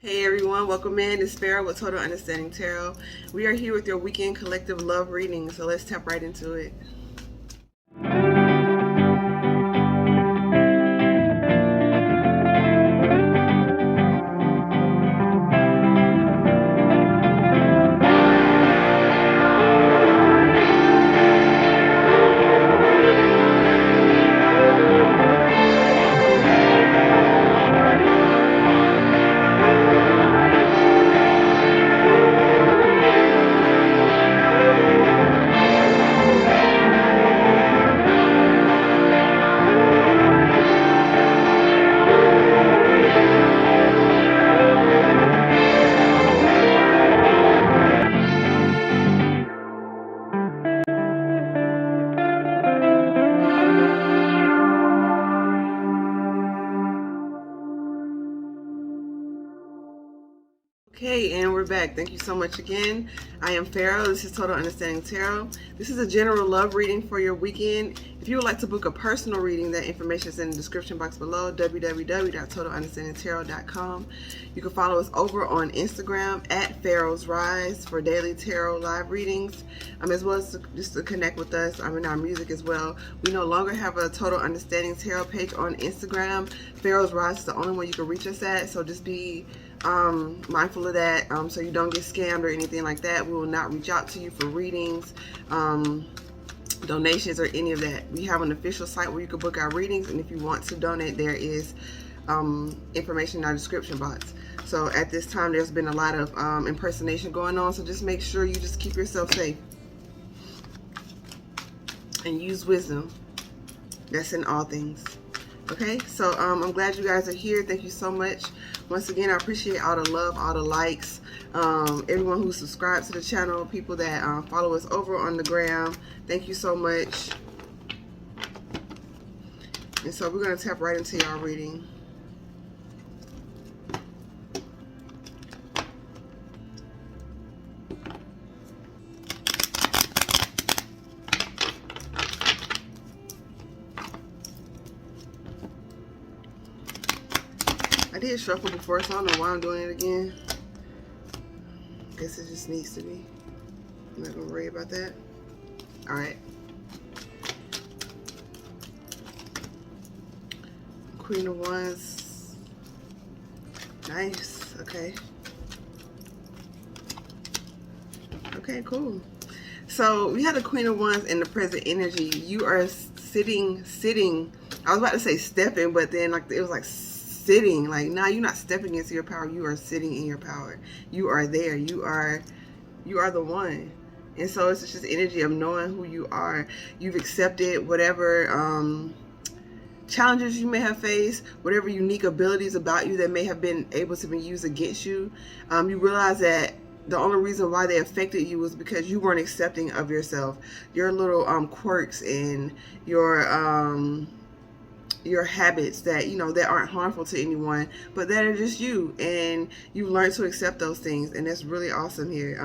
Hey everyone, welcome in. It's Pharaoh with Total Understanding Tarot. We are here with your weekend collective love reading, so let's tap right into it. Okay, and we're back. Thank you so much again. I am Pharaoh. This is Total Understanding Tarot. This is a general love reading for your weekend. If you would like to book a personal reading, that information is in the description box below, www.TotalUnderstandingTarot.com. You can follow us over on Instagram at Pharaohs Rise for daily tarot live readings, as well as just to connect with us in our music as well. We no longer have a Total Understanding Tarot page on Instagram. Pharaohs Rise is the only one you can reach us at, so just be mindful of that, so you don't get scammed or anything like that. We will not reach out to you for readings, donations, or any of that. We have an official site where you can book our readings, and if you want to donate, there is information in our description box. So at this time, there's been a lot of impersonation going on, so just make sure you just keep yourself safe and use wisdom. That's in all things. Okay, so I'm glad you guys are here. Thank you so much. Once again, I appreciate all the love, all the likes, everyone who subscribes to the channel, people that follow us over on the gram. Thank you so much. And so we're going to tap right into y'all reading. I did shuffle before, so I don't know why I'm doing it again. Guess it just needs to be. I'm not gonna worry about that. All right. Queen of Wands. Nice. Okay. Okay, cool. So we had the Queen of Wands in the present energy. You are sitting. I was about to say stepping, but then it was like sitting. Like, nah, you're not stepping into your power. You are sitting in your power. You are there. You are the one. And so it's just energy of knowing who you are. You've accepted whatever challenges you may have faced, whatever unique abilities about you that may have been able to be used against you. You realize that the only reason why they affected you was because you weren't accepting of yourself, your little quirks and your habits that that aren't harmful to anyone, but that are just you, and you've learned to accept those things, and that's really awesome here.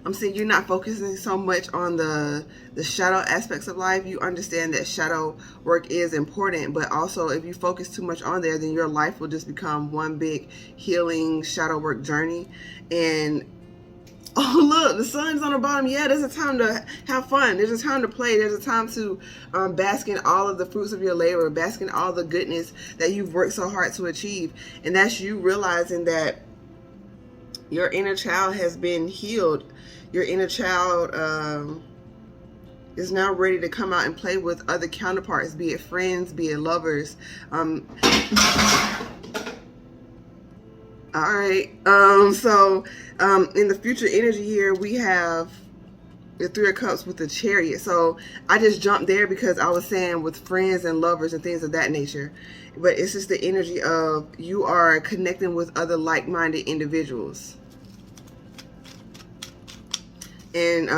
I'm seeing you're not focusing so much on the shadow aspects of life. You understand that shadow work is important, but also if you focus too much on there, then your life will just become one big healing shadow work journey. And oh, look, the sun's on the bottom. Yeah, there's a time to have fun. There's a time to play. There's a time to bask in all of the fruits of your labor, bask in all the goodness that you've worked so hard to achieve. And that's you realizing that your inner child has been healed. Your inner child is now ready to come out and play with other counterparts, be it friends, be it lovers. All right. So in the future energy here, we have the Three of Cups with the Chariot. So I just jumped there because I was saying with friends and lovers and things of that nature. But it's just the energy of you are connecting with other like-minded individuals. And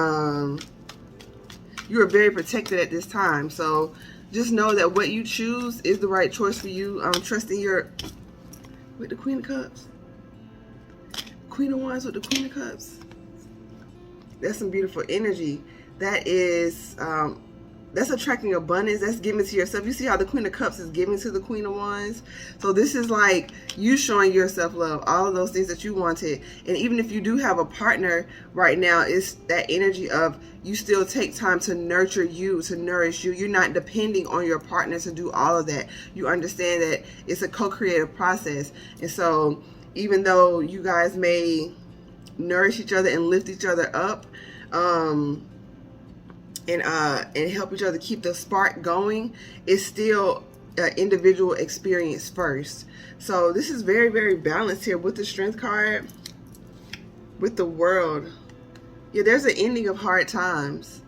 you are very protected at this time. So just know that what you choose is the right choice for you. Trust in your... With the Queen of Cups. Queen of Wands with the Queen of Cups. That's some beautiful energy. That is that's attracting abundance. That's giving to yourself. You see how the Queen of Cups is giving to the Queen of Wands? So this is like you showing yourself love, all of those things that you wanted. And even if you do have a partner right now, it's that energy of you still take time to nurture you, to nourish you. You're not depending on your partner to do all of that. You understand that it's a co-creative process. And so even though you guys may nourish each other and lift each other up, and help each other keep the spark going, it's still an individual experience first. So this is very, very balanced here with the Strength card, with the World. Yeah, there's an ending of hard times.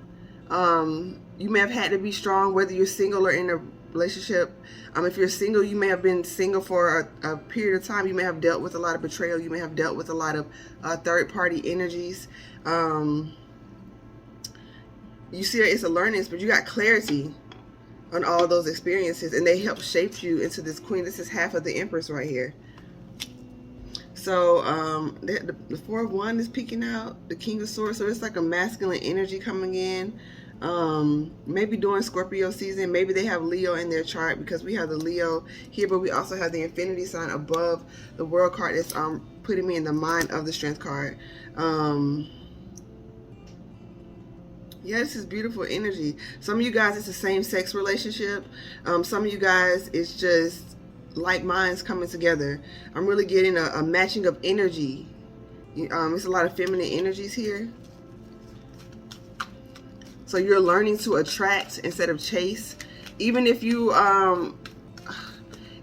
You may have had to be strong, whether you're single or in a relationship. If you're single, you may have been single for a period of time. You may have dealt with a lot of betrayal. You may have dealt with a lot of third-party energies. You see it's a learning, but you got clarity on all those experiences, and they help shape you into this Queen. This is half of the Empress right here. So the Four of Wands is peeking out, the King of Swords. So it's like a masculine energy coming in. Maybe during Scorpio season, maybe they have Leo in their chart, because we have the Leo here, but we also have the infinity sign above the World card. That's putting me in the mind of the Strength card. Yeah, this is beautiful energy. Some of you guys, it's a same-sex relationship. Some of you guys, it's just like minds coming together. I'm really getting a matching of energy. It's a lot of feminine energies here. So you're learning to attract instead of chase. Even if you,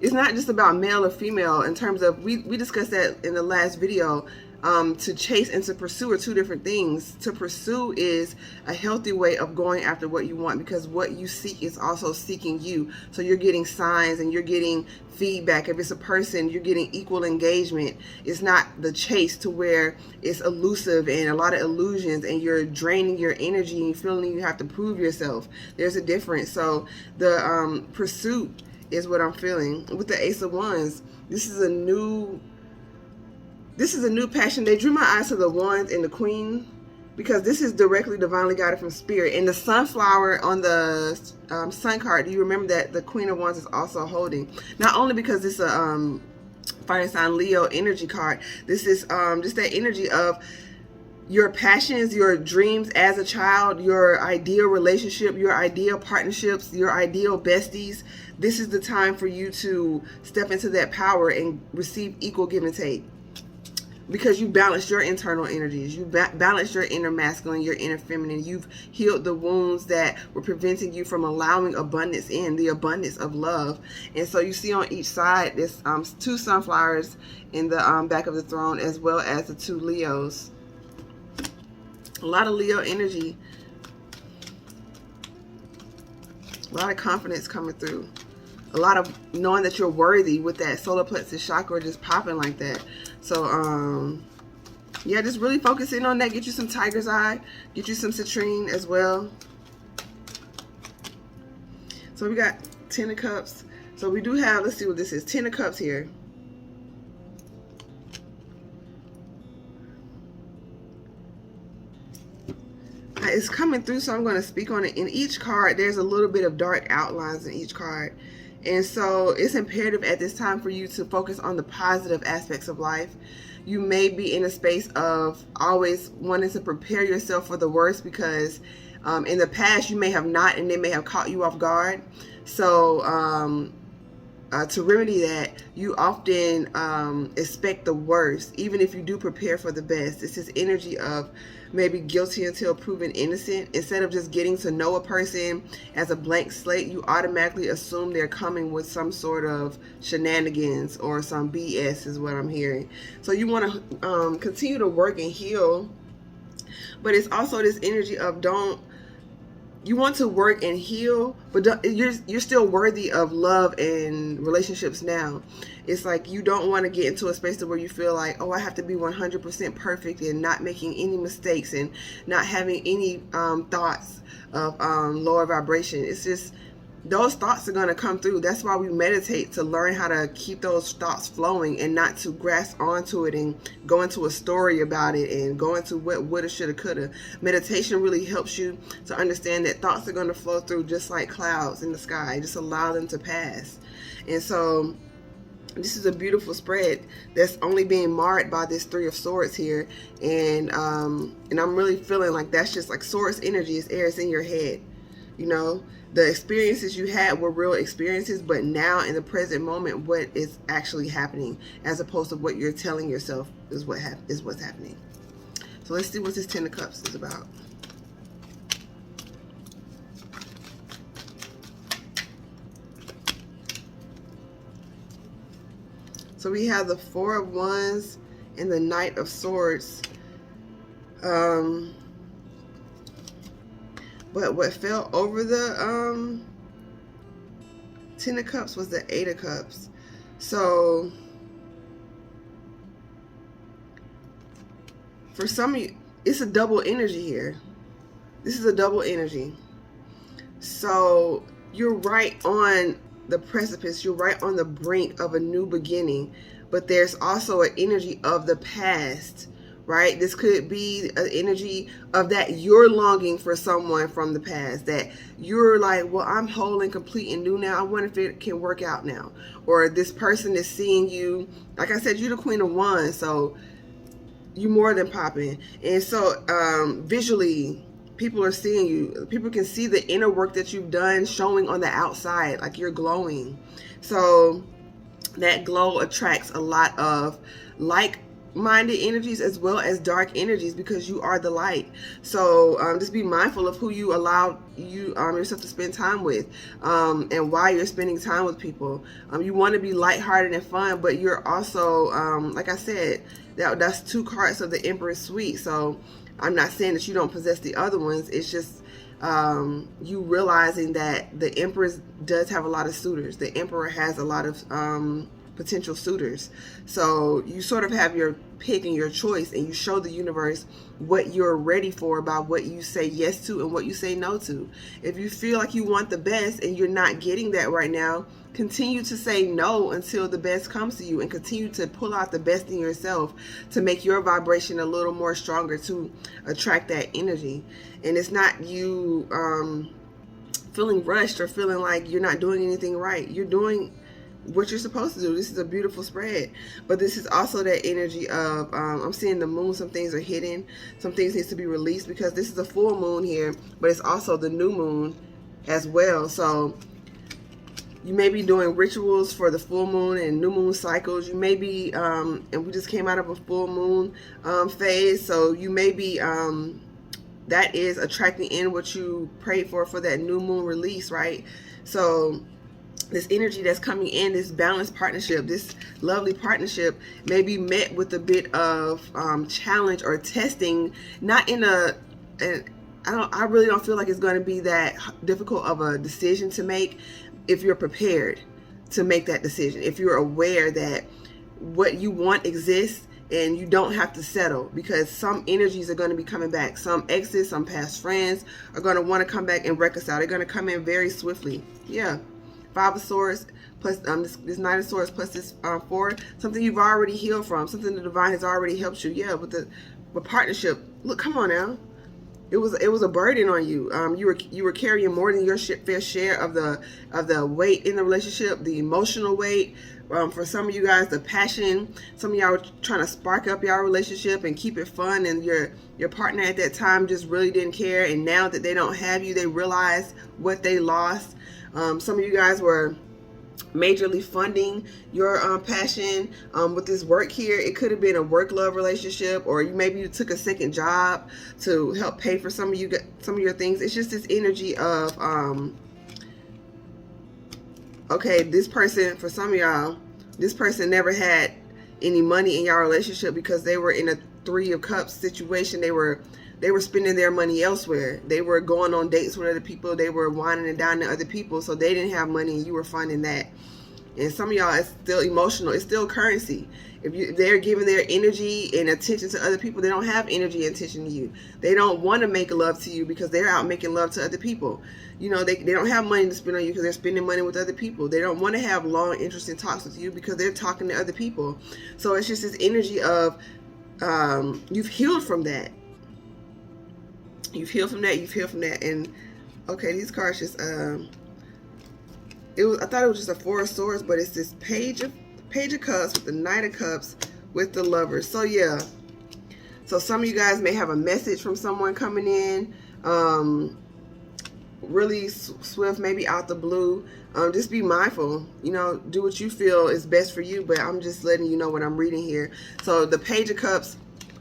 it's not just about male or female in terms of, we discussed that in the last video. To chase and to pursue are two different things. To pursue is a healthy way of going after what you want, because what you seek is also seeking you. So you're getting signs and you're getting feedback. If it's a person, you're getting equal engagement. It's not the chase to where it's elusive and a lot of illusions and you're draining your energy and feeling you have to prove yourself. There's a difference. So the pursuit is what I'm feeling. With the Ace of Wands, this is a new passion. They drew my eyes to the Wands and the Queen, because this is directly divinely guided from Spirit. And the sunflower on the Sun card, do you remember that the Queen of Wands is also holding? Not only because it's a fire sign Leo energy card, this is just that energy of your passions, your dreams as a child, your ideal relationship, your ideal partnerships, your ideal besties. This is the time for you to step into that power and receive equal give and take. Because you balanced your internal energies. You balanced your inner masculine, your inner feminine. You've healed the wounds that were preventing you from allowing abundance in, the abundance of love. And so you see on each side, there's two sunflowers in the back of the throne, as well as the two Leos. A lot of Leo energy. A lot of confidence coming through. A lot of knowing that you're worthy with that solar plexus chakra just popping like that. So, yeah, just really focusing on that. Get you some tiger's eye. Get you some citrine as well. So we got 10 of Cups. So we do have, let's see what this is. 10 of Cups here. It's coming through, so I'm going to speak on it. In each card, there's a little bit of dark outlines in each card. And so it's imperative at this time for you to focus on the positive aspects of life. You may be in a space of always wanting to prepare yourself for the worst, because in the past you may have not, and they may have caught you off guard. So to remedy that, you often expect the worst, even if you do prepare for the best. It's this energy of maybe guilty until proven innocent. Instead of just getting to know a person as a blank slate, you automatically assume they're coming with some sort of shenanigans or some BS is what I'm hearing. So you want to continue to work and heal, but it's also this energy of you want to work and heal, but you're still worthy of love and relationships now. It's like you don't want to get into a space where you feel like, oh, I have to be 100% perfect and not making any mistakes and not having any thoughts of lower vibration. It's just those thoughts are going to come through. That's why we meditate, to learn how to keep those thoughts flowing and not to grasp onto it and go into a story about it and go into what woulda, shoulda, coulda. Meditation really helps you to understand that thoughts are going to flow through just like clouds in the sky. Just allow them to pass. And so this is a beautiful spread that's only being marred by this Three of Swords here. And I'm really feeling like that's just like Swords energy. Is air, it's in your head. You know, the experiences you had were real experiences, but now in the present moment, what is actually happening, as opposed to what you're telling yourself is what's happening. So let's see what this Ten of Cups is about. So we have the Four of Wands and the Knight of Swords. But what fell over the Ten of Cups was the Eight of Cups. So for some of you, it's a double energy here. This is a double energy. So you're right on the precipice. You're right on the brink of a new beginning. But there's also an energy of the past. Right? This could be an energy of that you're longing for someone from the past, that you're like, well, I'm whole and complete and new now. I wonder if it can work out now. Or this person is seeing you. Like I said, you're the Queen of Wands, so you're more than popping. And so visually, people are seeing you. People can see the inner work that you've done showing on the outside, like you're glowing. So that glow attracts a lot of like-minded energies as well as dark energies, because you are the light. So just be mindful of who you allow yourself to spend time with, and why you're spending time with people. You want to be lighthearted and fun, but you're also like I said, that's two cards of the Emperor's Suite. So I'm not saying that you don't possess the other ones. It's just you realizing that the Emperor does have a lot of suitors. The Emperor has a lot of potential suitors. So you sort of have your pick and your choice, and you show the universe what you're ready for by what you say yes to and what you say no to. If you feel like you want the best and you're not getting that right now, continue to say no until the best comes to you, and continue to pull out the best in yourself to make your vibration a little more stronger to attract that energy. And it's not you feeling rushed or feeling like you're not doing anything right. You're doing what you're supposed to do. This is a beautiful spread, but this is also that energy of I'm seeing the moon. Some things are hidden, some things needs to be released, because this is a full moon here, but it's also the new moon as well. So you may be doing rituals for the full moon and new moon cycles. You may be and we just came out of a full moon phase, so you may be that is attracting in what you prayed for that new moon release, right? So this energy that's coming in, this balanced partnership, this lovely partnership, may be met with a bit of challenge or testing. Not in I really don't feel like it's going to be that difficult of a decision to make if you're prepared to make that decision. If you're aware that what you want exists and you don't have to settle, because some energies are going to be coming back. Some exes, some past friends are going to want to come back and reconcile. They're going to come in very swiftly. Yeah. Five of Swords plus this Knight of Swords plus this 4, something you've already healed from, something the divine has already helped you. Yeah, with partnership. Look, come on now. It was a burden on you. You were carrying more than your fair share of the weight in the relationship, the emotional weight. For some of you guys, the passion. Some of y'all were trying to spark up y'all relationship and keep it fun, and your partner at that time just really didn't care. And now that they don't have you, they realize what they lost. Some of you guys were majorly funding your passion with this work here. It could have been a work-love relationship, or maybe you took a second job to help pay for some of your things. It's just this energy of okay, this person, for some of y'all, this person never had any money in your relationship because they were in a Three of Cups situation. They were spending their money elsewhere. They were going on dates with other people. They were whining and dining other people, so they didn't have money and you were funding that. And some of y'all, it's still emotional. It's still currency. If they're giving their energy and attention to other people, they don't have energy and attention to you. They don't want to make love to you because they're out making love to other people. You know, they don't have money to spend on you because they're spending money with other people. They don't want to have long, interesting talks with you because they're talking to other people. So it's just this energy of you've healed from that. You've healed from that. You've healed from that. And okay, these cards just I thought it was just a Four of Swords, but it's this Page of Cups with the Knight of Cups with the Lovers. So yeah, so some of you guys may have a message from someone coming in, really swift, maybe out the blue. Just be mindful, you know, do what you feel is best for you, but I'm just letting you know what I'm reading here. So the Page of Cups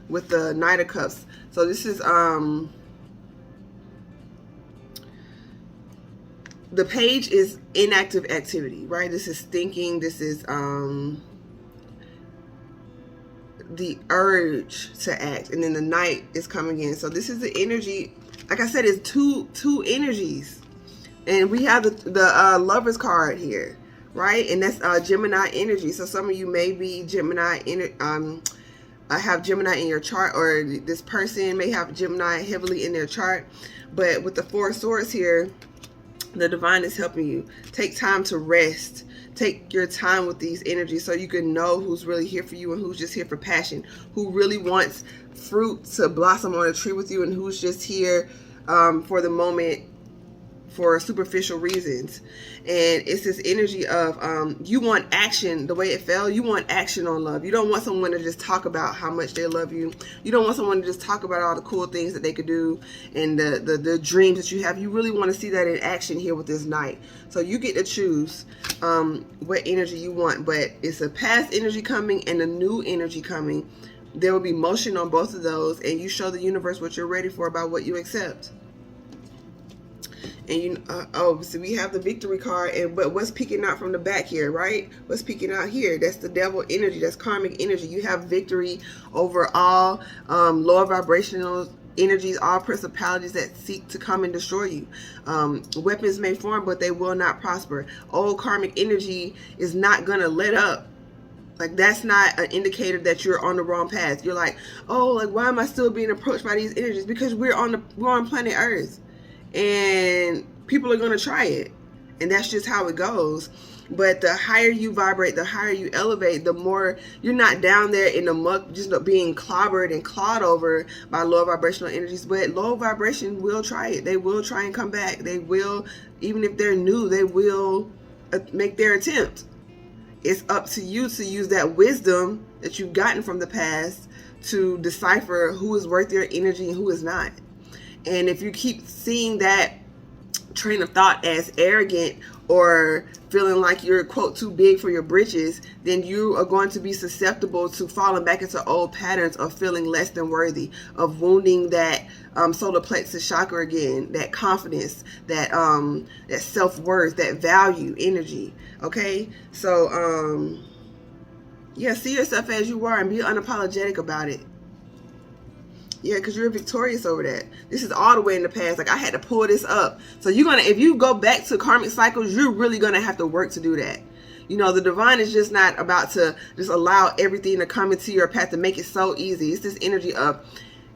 with the Knight of Cups. So this is the page is inactive activity, right? This is thinking. This is the urge to act, and then the Knight is coming in. So this is the energy. Like I said, it's two energies, and we have the Lovers card here, right? And that's Gemini energy. So some of you may be Gemini. I have Gemini in your chart, or this person may have Gemini heavily in their chart. But with the Four of Swords here, the divine is helping you. Take time to rest. Take your time with these energies so you can know who's really here for you and who's just here for passion, who really wants fruit to blossom on a tree with you, and who's just here for the moment for superficial reasons. And it's this energy of you want action. The way it fell, you want action on love. You don't want someone to just talk about how much they love you. You don't want someone to just talk about all the cool things that they could do and the dreams that you have. You really want to see that in action here with this Knight. So you get to choose what energy you want, but it's a past energy coming and a new energy coming. There will be motion on both of those, and you show the universe what you're ready for by what you accept. And you so we have the Victory card, but what's peeking out from the back here, right? What's peeking out here? That's the Devil energy. That's karmic energy. You have victory over all lower vibrational energies, all principalities that seek to come and destroy you. Weapons may form, but they will not prosper. Old karmic energy is not gonna let up. Like, that's not an indicator that you're on the wrong path. You're like, oh, like, why am I still being approached by these energies? Because we're on planet Earth. And people are going to try it. And that's just how it goes. But the higher you vibrate, the higher you elevate, the more you're not down there in the muck, just being clobbered and clawed over by low vibrational energies. But low vibration will try it. They will try and come back. They will, even if they're new, they will make their attempt. It's up to you to use that wisdom that you've gotten from the past to decipher who is worth your energy and who is not. And if you keep seeing that train of thought as arrogant or feeling like you're, quote, too big for your britches, then you are going to be susceptible to falling back into old patterns of feeling less than worthy, of wounding that solar plexus chakra again, that confidence, that self-worth, that value energy. Okay, so yeah, see yourself as you are and be unapologetic about it. Yeah, because you're victorious over that. This is all the way in the past. Like, I had to pull this up. So if you go back to karmic cycles, you're really gonna have to work to do that. You know, the divine is just not about to just allow everything to come into your path to make it so easy. It's this energy of,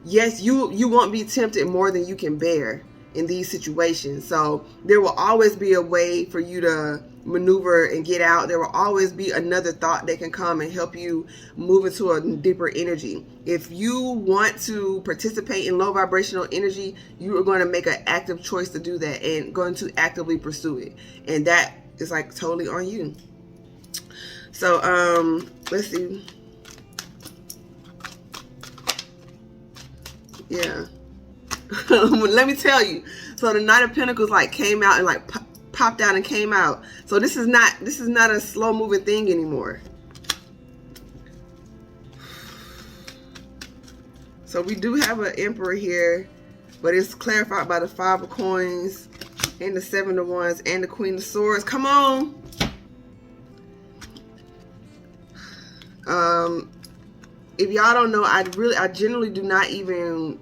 yes, you won't be tempted more than you can bear in these situations. So there will always be a way for you to maneuver and get out. There will always be another thought that can come and help you move into a deeper energy. If you want to participate in low vibrational energy, you are going to make an active choice to do that and going to actively pursue it. And that is like totally on you. So let's see. Yeah. Let me tell you. So the Knight of Pentacles like came out and like popped out and came out. So this is not a slow moving thing anymore. So we do have an Emperor here, but it's clarified by the Five of Coins and the Seven of Wands and the Queen of Swords. Come on. If y'all don't know, I generally do not even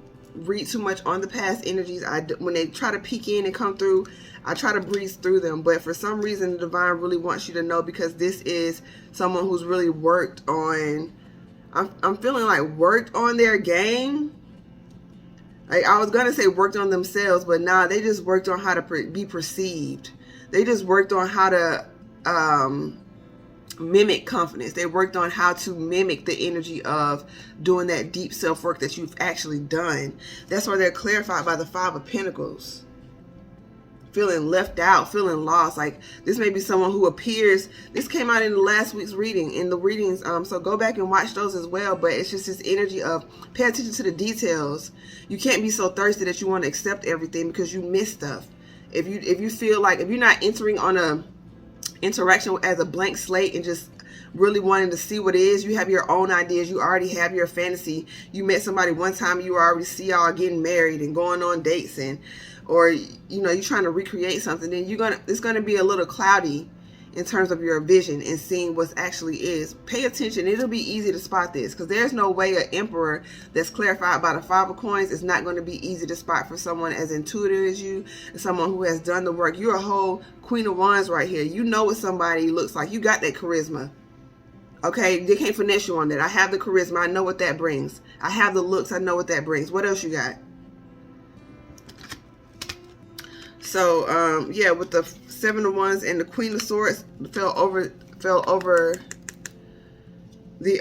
read too much on the past energies. When they try to peek in and come through, I try to breeze through them. But for some reason, the divine really wants you to know, because this is someone who's really worked on, I'm feeling like worked on their game. Like, I was going to say worked on themselves, but nah, they just worked on how to be perceived. They just worked on how to mimic confidence. They worked on how to mimic the energy of doing that deep self-work that you've actually done. That's why they're clarified by the Five of Pentacles. Feeling left out, feeling lost. Like, this may be someone who appears, this came out in the last week's reading, in the readings, so go back and watch those as well. But it's just this energy of pay attention to the details. You can't be so thirsty that you want to accept everything, because you miss stuff. If you feel like, if you're not entering on a interaction as a blank slate and just really wanting to see what it is, you have your own ideas, you already have your fantasy. You met somebody one time, you already see y'all getting married and going on dates, and or you're trying to recreate something, then it's gonna be a little cloudy in terms of your vision and seeing what actually is. Pay attention. It'll be easy to spot this, because there's no way an emperor that's clarified by the Five of Coins is not going to be easy to spot for someone as intuitive as you, and someone who has done the work. You're a whole Queen of Wands right here. You know what somebody looks like. You got that charisma. Okay, they can't finesse you on that. I have the charisma. I know what that brings. I have the looks. I know what that brings. What else you got? So, yeah, with the Seven of Wands and the Queen of Swords fell over the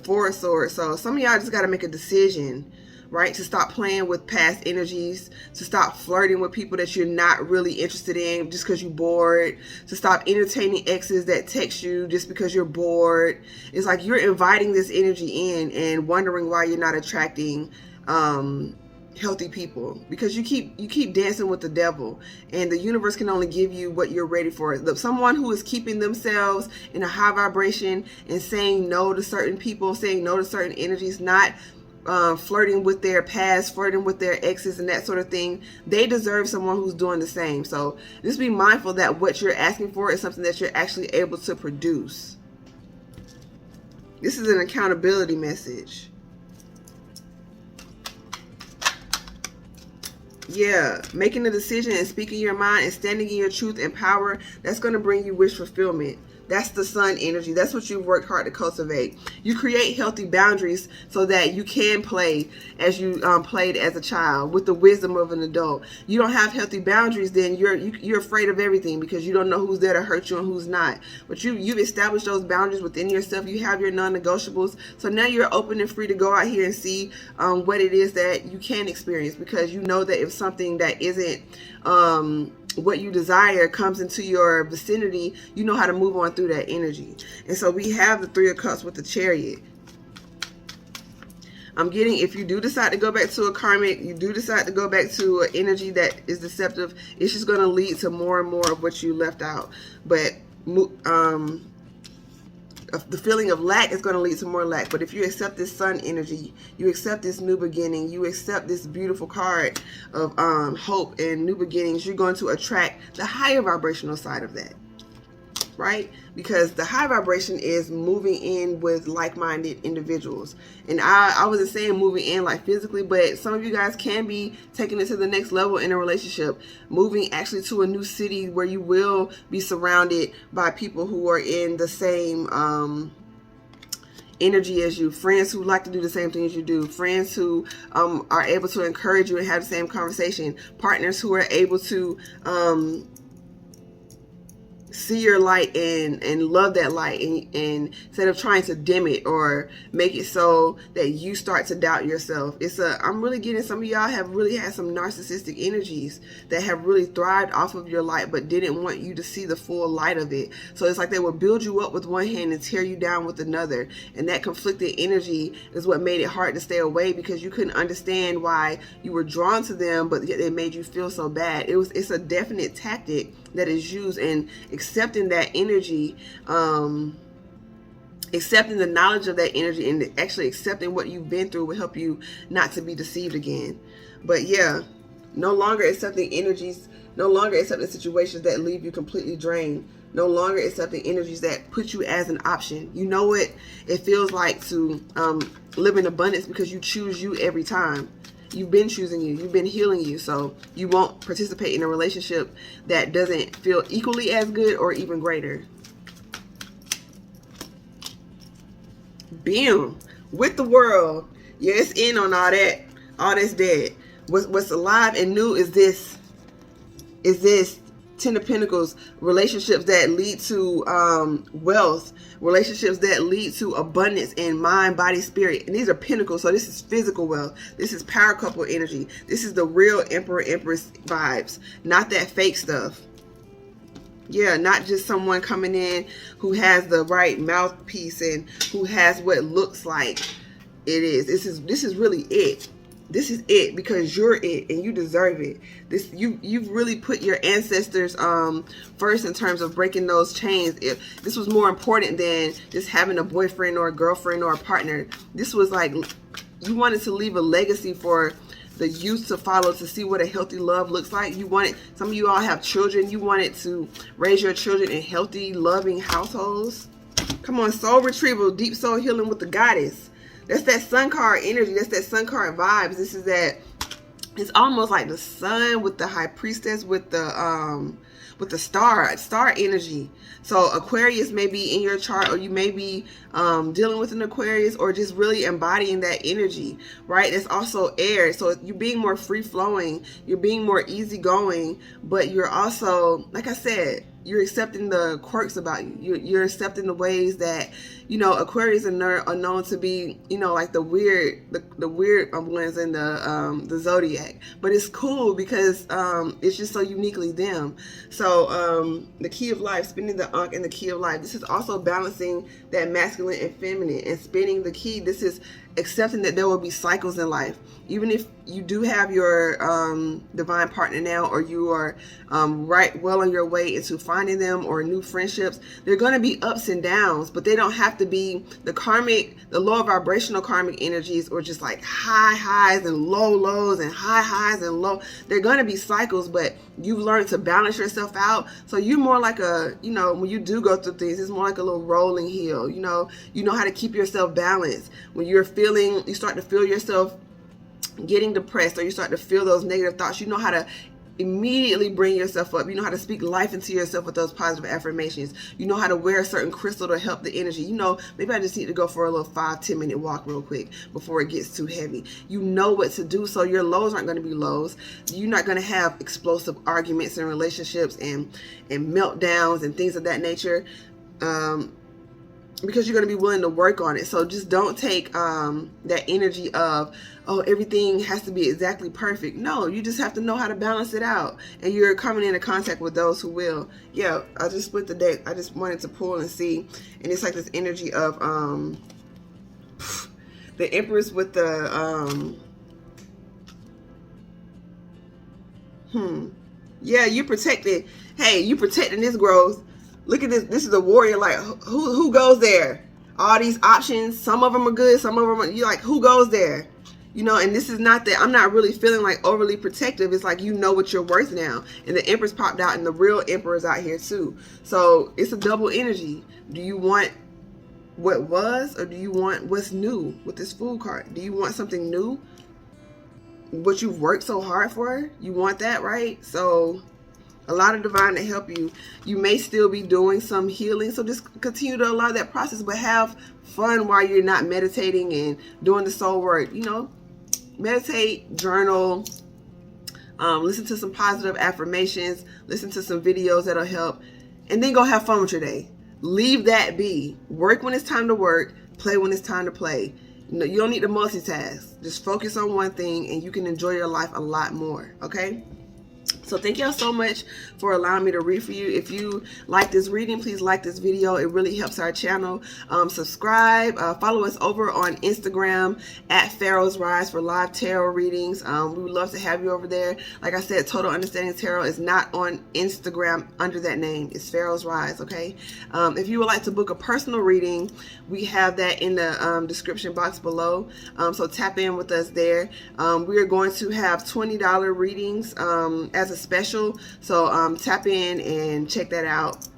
Four of Swords. So some of y'all just got to make a decision, right? To stop playing with past energies, to stop flirting with people that you're not really interested in just because you're bored, to stop entertaining exes that text you just because you're bored. It's like you're inviting this energy in and wondering why you're not attracting healthy people, because you keep dancing with the devil, and the universe can only give you what you're ready for. Someone who is keeping themselves in a high vibration and saying no to certain people, saying no to certain energies, not flirting with their past, flirting with their exes and that sort of thing, they deserve someone who's doing the same. So just be mindful that what you're asking for is something that you're actually able to produce. This is an accountability message. Yeah, making a decision and speaking your mind and standing in your truth and power, that's going to bring you wish fulfillment. That's the sun energy. That's what you've worked hard to cultivate. You create healthy boundaries so that you can play as you played as a child with the wisdom of an adult. You don't have healthy boundaries, then you're afraid of everything, because you don't know who's there to hurt you and who's not. But you've established those boundaries within yourself. You have your non-negotiables. So now you're open and free to go out here and see what it is that you can experience, because you know that if something that isn't what you desire comes into your vicinity, you know how to move on through that energy. And so we have the Three of Cups with the Chariot. I'm getting, if you do decide to go back to a karmic, you do decide to go back to an energy that is deceptive, it's just going to lead to more and more of what you left out. But the feeling of lack is going to lead to more lack. But if you accept this sun energy, you accept this new beginning, you accept this beautiful card of hope and new beginnings, you're going to attract the higher vibrational side of that, right? Because the high vibration is moving in with like-minded individuals. And I wasn't saying moving in like physically, but some of you guys can be taking it to the next level in a relationship, moving actually to a new city where you will be surrounded by people who are in the same energy as you, friends who like to do the same thing as you do, friends who are able to encourage you and have the same conversation, partners who are able to see your light and love that light, and instead of trying to dim it or make it so that you start to doubt yourself. I'm really getting some of y'all have really had some narcissistic energies that have really thrived off of your light but didn't want you to see the full light of it. So it's like they would build you up with one hand and tear you down with another, and that conflicted energy is what made it hard to stay away, because you couldn't understand why you were drawn to them, but yet it made you feel so bad. It's a definite tactic that is used, and accepting that energy, accepting the knowledge of that energy and actually accepting what you've been through will help you not to be deceived again. But yeah, no longer accepting energies, no longer accepting situations that leave you completely drained. no longer accepting energies that put you as an option. You know what it feels like to live in abundance because you choose you every time. You've been choosing you. You've been healing you. So you won't participate in a relationship that doesn't feel equally as good or even greater. Bam. With the world. Yeah, it's in on all that. All that's dead. What's alive and new is this. Ten of Pentacles, relationships that lead to wealth, relationships that lead to abundance in mind, body, spirit. And these are pentacles, so this is physical wealth. This is power couple energy. This is the real Emperor, Empress vibes, not that fake stuff. Yeah, not just someone coming in who has the right mouthpiece and who has what looks like it is. This is really it. This is it because you're it and you deserve it. You've really put your ancestors first in terms of breaking those chains. If this was more important than just having a boyfriend or a girlfriend or a partner, this was like you wanted to leave a legacy for the youth to follow, to see what a healthy love looks like. You wanted, some of you all have children, you wanted to raise your children in healthy, loving households. Come on, soul retrieval, deep soul healing with the goddess. That's that sun card energy. That's that sun card vibes. This is that, it's almost like the sun with the high priestess with the star energy. So Aquarius may be in your chart, or you may be dealing with an Aquarius, or just really embodying that energy, right? It's also air. So you're being more free flowing, you're being more easygoing, but you're also, like I said, you're accepting the quirks about you. You're accepting the ways that, you know, Aquarius are known to be, you know, like the weird ones in the zodiac. But it's cool because it's just so uniquely them. So the key of life, spinning the Ankh and the key of life. This is also balancing that masculine and feminine, and spinning the key. This is accepting that there will be cycles in life. Even if you do have your divine partner now, or you are right well on your way into finding them, or new friendships, there are going to be ups and downs, but they don't have to be the lower vibrational karmic energies, or just like high highs and low lows and high highs and low. They're going to be cycles, but you've learned to balance yourself out. So you're more like a, you know, when you do go through things, it's more like a little rolling hill. You know how to keep yourself balanced. When you start to feel yourself getting depressed, or you start to feel those negative thoughts, you know how to immediately bring yourself up. You know how to speak life into yourself with those positive affirmations. You know how to wear a certain crystal to help the energy. You know, maybe I just need to go for a little 5-10 minute walk real quick before it gets too heavy. You know what to do, so your lows aren't going to be lows. You're not going to have explosive arguments in relationships and meltdowns and things of that nature, because you're going to be willing to work on it. So just don't take that energy of, oh, everything has to be exactly perfect. No, you just have to know how to balance it out. And you're coming into contact with those who will. Yeah, I just split the deck. I just wanted to pull and see. And it's like this energy of the Empress with the yeah, you protected. Hey, you protecting this growth. Look at this. This is a warrior. Like, who goes there? All these options. Some of them are good. Some of them are, you're like, who goes there? You know, and this is not that I'm not really feeling like overly protective. It's like, you know what you're worth now. And the Empress popped out, and the real Emperor's out here too. So it's a double energy. Do you want what was, or do you want what's new with this Fool card? Do you want something new? What you've worked so hard for? You want that, right? So a lot of divine to help you. You may still be doing some healing, so just continue to allow that process, but have fun while you're not meditating and doing the soul work. You know, meditate, journal, listen to some positive affirmations, listen to some videos that'll help, and then go have fun with your day. Leave that be. Work when it's time to work, play when it's time to play. You know, you don't need to multitask. Just focus on one thing, and you can enjoy your life a lot more, okay? So thank y'all so much for allowing me to read for you. If you like this reading, please like this video. It really helps our channel. Subscribe. Follow us over on Instagram at Pharaohs Rise for live tarot readings. We would love to have you over there. Like I said, Total Understanding Tarot is not on Instagram under that name. It's Pharaohs Rise, okay? If you would like to book a personal reading, we have that in the description box below. So tap in with us there. We are going to have $20 readings as a special, so tap in and check that out.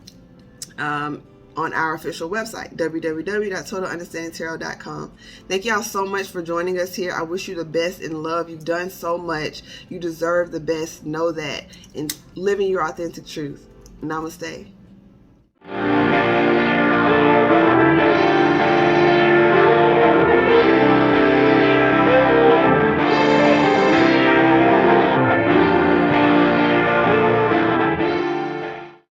on our official website, www.TotalUnderstandingTarot.com. Thank y'all so much for joining us here. I wish you the best in love. You've done so much. You deserve the best. Know that. And living your authentic truth. Namaste.